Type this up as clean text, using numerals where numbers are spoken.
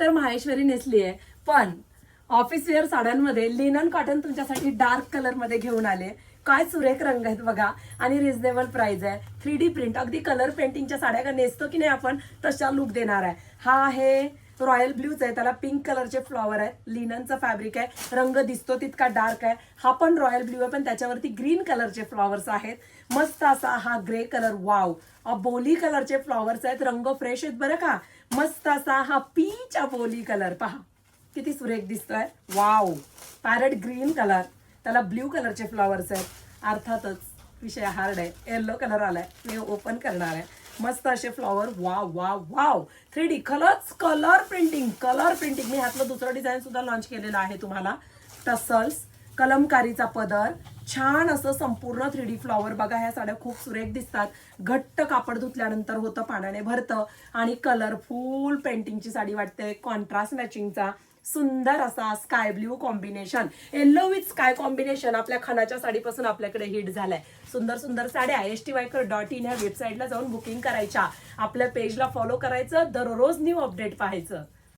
तर माहेश्वरी नेसली आहे, पण ऑफिस वेअर साड्यांमध्ये लिनन कॉटन तुमच्यासाठी डार्क कलर मध्ये घेऊन आले. काय सुरेख रंग आहेत बघा आणि रिझनेबल प्राइस आहे. 3D प्रिंट, अगदी कलर पेंटिंगच्या साड्या का नेसतो की नाही आपण तशा लुक देणार आहे. हा आहे रॉयल ब्ल्यूच आहे, त्याला पिंक कलरचे फ्लॉवर आहे, लिननचं फॅब्रिक आहे, रंग दिसतो तितका डार्क आहे. हा पण रॉयल ब्ल्यू आहे पण त्याच्यावरती ग्रीन कलरचे फ्लॉवर्स आहेत. मस्त असा हा ग्रे कलर, वाव, अबोली कलरचे फ्लॉवर्स आहेत, रंग फ्रेश आहेत बरं का. मस्त असा हा पीच अबोली कलर पहा किती सुरेख दिसतोय, वाव. पॅरट ग्रीन कलर, त्याला ब्ल्यू कलरचे फ्लॉवर्स आहेत. अर्थातच विषय हार्ड आहे, येलो कलर आलाय, मी ओपन करणार आहे. मस्त असे flower, wow wow wow. 3D colour printing मी ह्यातलं दुसरं डिझाईन सुद्धा लॉन्च केलेलं आहे तुम्हाला. टसल्स, कलमकारीचा पदर, छान असं संपूर्ण 3D फ्लॉवर बघा. ह्या साड्या खूप सुरेख दिसतात. घट्ट कापड धुतल्यानंतर होतं, पाण्याने भरतं आणि कलरफुल पेंटिंगची साडी वाटते. कॉन्ट्रास्ट मॅचिंगचा सुंदर असा sky blue combination, yellow with sky combination आपल्या खणाच्या साडीपासून आपल्याकडे हिट झालाय. सुंदर सुंदर साड्या STYker.in ह्या वेबसाईटला जाऊन बुकिंग करायच्या, आपल्या पेजला फॉलो करायचं, दररोज न्यू अपडेट पाहायचं.